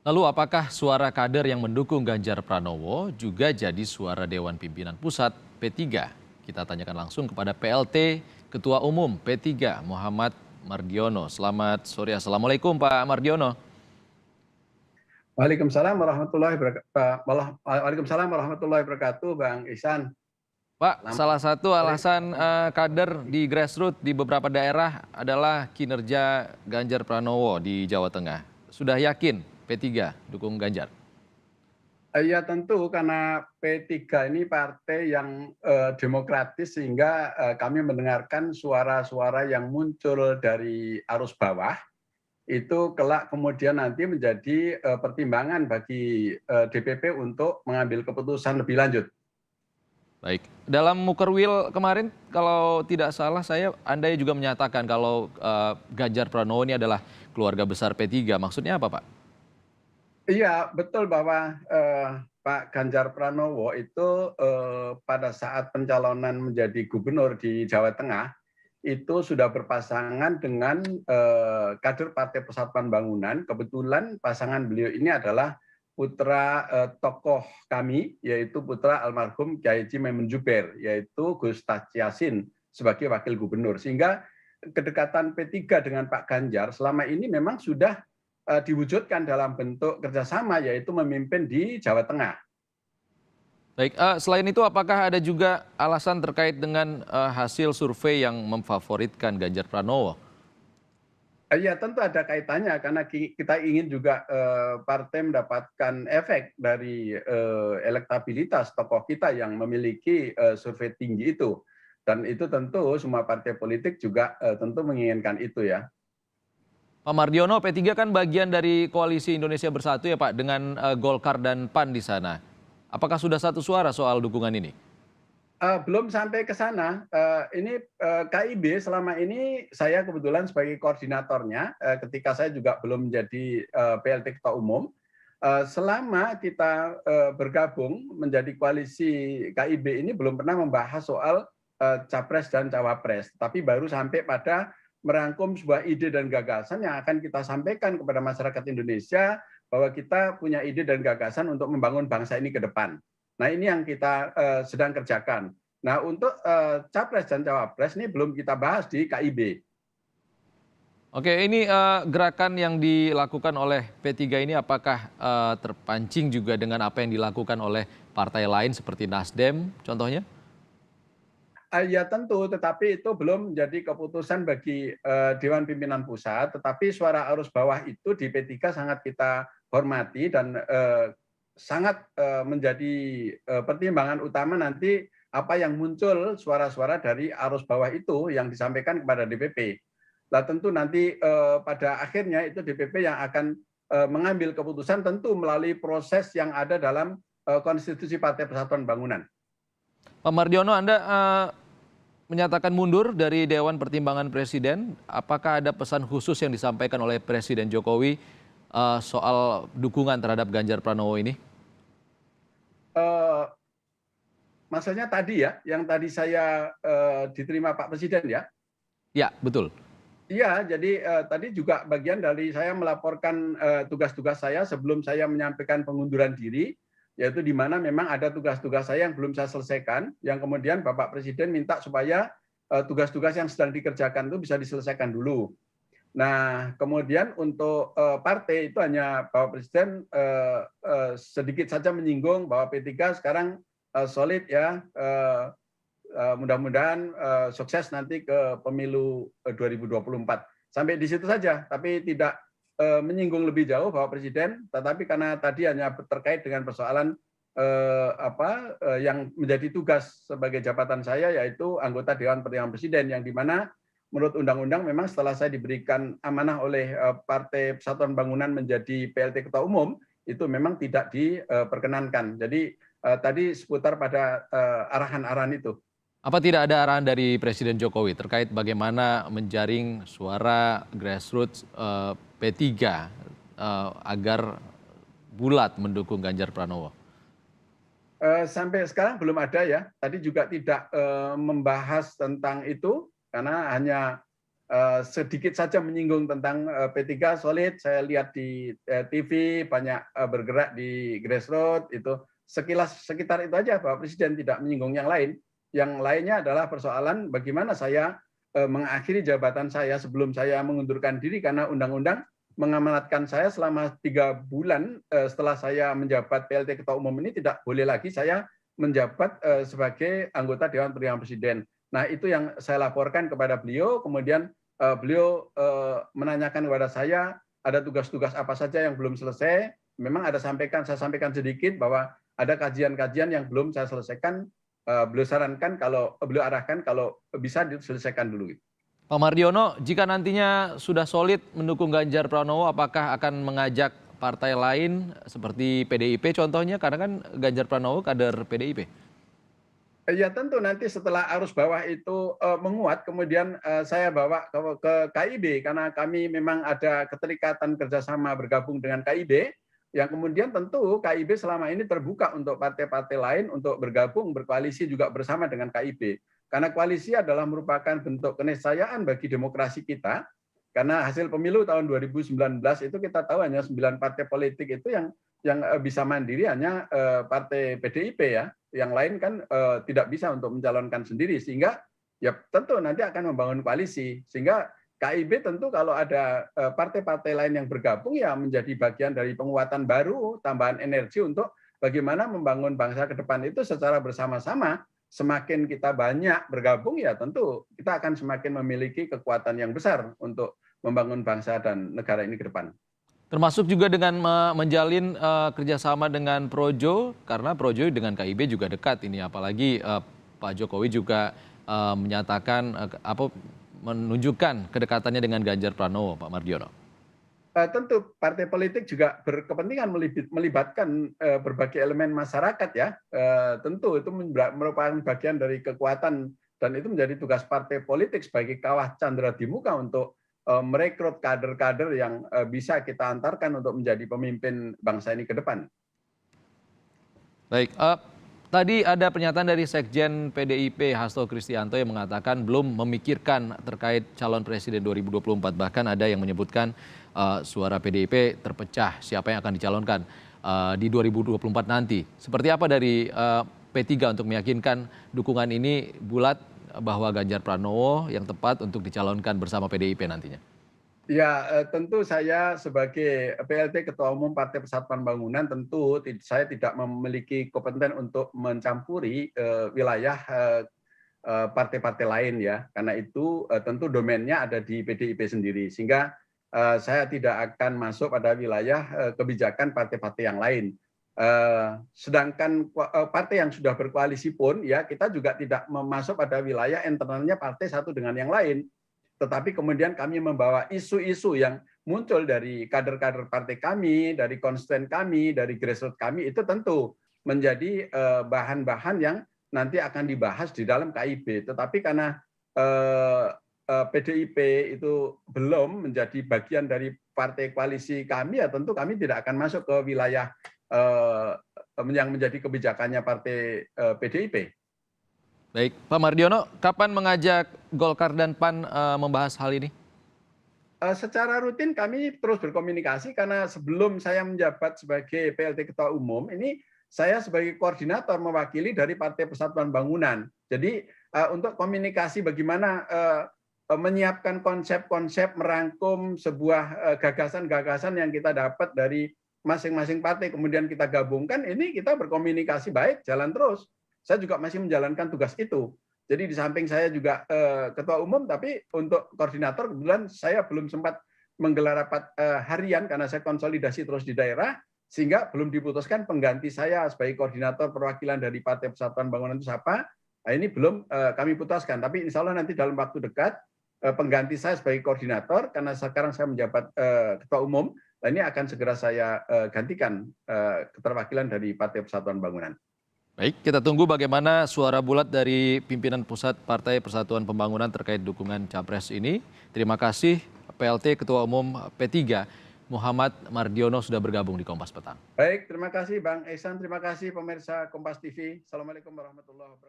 Lalu apakah suara kader yang mendukung Ganjar Pranowo juga jadi suara Dewan Pimpinan Pusat P3? Kita tanyakan langsung kepada PLT Ketua Umum P3 Muhammad Mardiono. Selamat sore, Assalamualaikum Pak Mardiono. Waalaikumsalam warahmatullahi wabarakatuh. Waalaikumsalam warahmatullahi wabarakatuh, Bang Ihsan. Pak, Selamat salah satu sore. alasan kader di grassroots di beberapa daerah adalah kinerja Ganjar Pranowo di Jawa Tengah. Sudah yakin P3 dukung Ganjar? Ya tentu karena P3 ini partai yang demokratis sehingga kami mendengarkan suara-suara yang muncul dari arus bawah itu kelak kemudian nanti menjadi pertimbangan bagi DPP untuk mengambil keputusan lebih lanjut. Baik, dalam Mukerwil kemarin kalau tidak salah Anda juga menyatakan kalau Ganjar Pranowo ini adalah keluarga besar P3. Maksudnya apa, Pak? Iya, betul bahwa Pak Ganjar Pranowo itu pada saat pencalonan menjadi gubernur di Jawa Tengah itu sudah berpasangan dengan kader Partai Persatuan Bangunan. Kebetulan pasangan beliau ini adalah putra tokoh kami, yaitu putra almarhum Kiai Haji Maimun Juber, yaitu Gus Yassin sebagai wakil gubernur. Sehingga kedekatan P3 dengan Pak Ganjar selama ini memang sudah diwujudkan dalam bentuk kerjasama, yaitu memimpin di Jawa Tengah. Baik, selain itu apakah ada juga alasan terkait dengan hasil survei yang memfavoritkan Ganjar Pranowo? Ya tentu ada kaitannya karena kita ingin juga partai mendapatkan efek dari elektabilitas tokoh kita yang memiliki survei tinggi itu. Dan itu tentu semua partai politik juga tentu menginginkan itu ya. Pak Mardiono, P3 kan bagian dari Koalisi Indonesia Bersatu ya Pak, dengan Golkar dan PAN di sana. Apakah sudah satu suara soal dukungan ini? Belum sampai ke sana. Ini KIB selama ini saya kebetulan sebagai koordinatornya, ketika saya juga belum menjadi PLT Ketua Umum. Selama kita bergabung menjadi koalisi KIB ini belum pernah membahas soal capres dan cawapres, tapi baru sampai pada merangkum sebuah ide dan gagasan yang akan kita sampaikan kepada masyarakat Indonesia bahwa kita punya ide dan gagasan untuk membangun bangsa ini ke depan. Nah ini yang kita sedang kerjakan. Nah untuk capres dan cawapres ini belum kita bahas di KIB. Oke, ini gerakan yang dilakukan oleh P3 ini apakah terpancing juga dengan apa yang dilakukan oleh partai lain seperti Nasdem contohnya? Ya tentu, tetapi itu belum menjadi keputusan bagi Dewan Pimpinan Pusat, tetapi suara arus bawah itu di P3 sangat kita hormati dan sangat menjadi pertimbangan utama nanti apa yang muncul suara-suara dari arus bawah itu yang disampaikan kepada DPP. Nah tentu nanti pada akhirnya itu DPP yang akan mengambil keputusan tentu melalui proses yang ada dalam konstitusi Partai Persatuan Bangunan. Pak Mardiono, Anda menyatakan mundur dari Dewan Pertimbangan Presiden. Apakah ada pesan khusus yang disampaikan oleh Presiden Jokowi soal dukungan terhadap Ganjar Pranowo ini? Maksudnya tadi ya, yang tadi saya diterima Pak Presiden ya? Ya, betul. Iya, jadi tadi juga bagian dari saya melaporkan tugas-tugas saya sebelum saya menyampaikan pengunduran diri, yaitu di mana memang ada tugas-tugas saya yang belum saya selesaikan, yang kemudian Bapak Presiden minta supaya tugas-tugas yang sedang dikerjakan itu bisa diselesaikan dulu. Nah, kemudian untuk partai itu hanya Bapak Presiden sedikit saja menyinggung bahwa P3 sekarang solid ya, mudah-mudahan sukses nanti ke pemilu 2024. Sampai di situ saja, tapi tidak menyinggung lebih jauh Bapak Presiden, tetapi karena tadi hanya terkait dengan persoalan yang menjadi tugas sebagai jabatan saya, yaitu anggota Dewan Pertimbangan Presiden, yang dimana menurut undang-undang memang setelah saya diberikan amanah oleh Partai Persatuan Bangunan menjadi PLT Ketua Umum, itu memang tidak diperkenankan. Jadi tadi seputar pada arahan-arahan itu. Apa tidak ada arahan dari Presiden Jokowi terkait bagaimana menjaring suara grassroots P3 agar bulat mendukung Ganjar Pranowo? Sampai sekarang belum ada ya. Tadi juga tidak membahas tentang itu karena hanya sedikit saja menyinggung tentang P3 solid. Saya lihat di TV banyak bergerak di grassroots itu sekitar itu aja, Pak Presiden tidak menyinggung yang lain. Yang lainnya adalah persoalan bagaimana saya mengakhiri jabatan saya sebelum saya mengundurkan diri karena undang-undang mengamanatkan saya selama 3 bulan setelah saya menjabat PLT Ketua Umum ini tidak boleh lagi saya menjabat sebagai anggota Dewan Pertimbangan Presiden. Nah, itu yang saya laporkan kepada beliau, kemudian beliau menanyakan kepada saya ada tugas-tugas apa saja yang belum selesai. Memang saya sampaikan sedikit bahwa ada kajian-kajian yang belum saya selesaikan. Beliau sarankan beliau arahkan kalau bisa diselesaikan dulu. Pak Mardiono, jika nantinya sudah solid mendukung Ganjar Pranowo, apakah akan mengajak partai lain seperti PDIP contohnya? Karena kan Ganjar Pranowo kader PDIP. Ya tentu nanti setelah arus bawah itu menguat, kemudian saya bawa ke KIB karena kami memang ada keterikatan kerjasama bergabung dengan KIB, yang kemudian tentu KIB selama ini terbuka untuk partai-partai lain untuk bergabung berkoalisi juga bersama dengan KIB. Karena koalisi adalah merupakan bentuk keniscayaan bagi demokrasi kita, karena hasil pemilu tahun 2019 itu kita tahu hanya 9 partai politik itu yang bisa mandiri hanya partai PDIP ya, yang lain kan tidak bisa untuk mencalonkan sendiri, sehingga ya tentu nanti akan membangun koalisi, sehingga KIB tentu kalau ada partai-partai lain yang bergabung ya menjadi bagian dari penguatan baru, tambahan energi untuk bagaimana membangun bangsa ke depan itu secara bersama-sama. Semakin kita banyak bergabung ya tentu kita akan semakin memiliki kekuatan yang besar untuk membangun bangsa dan negara ini ke depan. Termasuk juga dengan menjalin kerjasama dengan Projo, karena Projo dengan KIB juga dekat ini, apalagi Pak Jokowi juga menyatakan menunjukkan kedekatannya dengan Ganjar Pranowo, Pak Mardiono. Tentu partai politik juga berkepentingan melibatkan berbagai elemen masyarakat ya. Tentu itu merupakan bagian dari kekuatan dan itu menjadi tugas partai politik sebagai kawah candera di muka untuk merekrut kader-kader yang bisa kita antarkan untuk menjadi pemimpin bangsa ini ke depan. Baik, tadi ada pernyataan dari Sekjen PDIP Hasto Kristianto yang mengatakan belum memikirkan terkait calon presiden 2024. Bahkan ada yang menyebutkan suara PDIP terpecah siapa yang akan dicalonkan di 2024 nanti. Seperti apa dari P3 untuk meyakinkan dukungan ini bulat bahwa Ganjar Pranowo yang tepat untuk dicalonkan bersama PDIP nantinya? Ya, tentu saya sebagai PLT Ketua Umum Partai Persatuan Pembangunan tentu saya tidak memiliki kompeten untuk mencampuri wilayah partai-partai lain ya, karena itu tentu domainnya ada di PDIP sendiri, sehingga saya tidak akan masuk pada wilayah kebijakan partai-partai yang lain. Sedangkan partai yang sudah berkoalisi pun ya kita juga tidak masuk pada wilayah internalnya partai satu dengan yang lain. Tetapi kemudian kami membawa isu-isu yang muncul dari kader-kader partai kami, dari konstituen kami, dari grassroots kami, itu tentu menjadi bahan-bahan yang nanti akan dibahas di dalam KIB. Tetapi karena PDIP itu belum menjadi bagian dari partai koalisi kami, ya tentu kami tidak akan masuk ke wilayah yang menjadi kebijakannya partai PDIP. Baik, Pak Mardiono, kapan mengajak Golkar dan PAN membahas hal ini? Secara rutin kami terus berkomunikasi karena sebelum saya menjabat sebagai PLT Ketua Umum, ini saya sebagai koordinator mewakili dari Partai Persatuan Pembangunan. Jadi untuk komunikasi bagaimana menyiapkan konsep-konsep, merangkum sebuah gagasan-gagasan yang kita dapat dari masing-masing partai, kemudian kita gabungkan, ini kita berkomunikasi baik, jalan terus. Saya juga masih menjalankan tugas itu. Jadi di samping saya juga ketua umum, tapi untuk koordinator kebetulan saya belum sempat menggelar rapat harian karena saya konsolidasi terus di daerah, sehingga belum diputuskan pengganti saya sebagai koordinator perwakilan dari Partai Persatuan Pembangunan itu siapa. Nah, ini belum kami putuskan, tapi insya Allah nanti dalam waktu dekat pengganti saya sebagai koordinator, karena sekarang saya menjabat ketua umum, nah ini akan segera saya gantikan keterwakilan dari Partai Persatuan Pembangunan. Baik, kita tunggu bagaimana suara bulat dari pimpinan pusat Partai Persatuan Pembangunan terkait dukungan Capres ini. Terima kasih PLT Ketua Umum P3 Muhammad Mardiono sudah bergabung di Kompas Petang. Baik, terima kasih Bang Ehsan, terima kasih pemirsa Kompas TV. Assalamualaikum warahmatullahi wabarakatuh.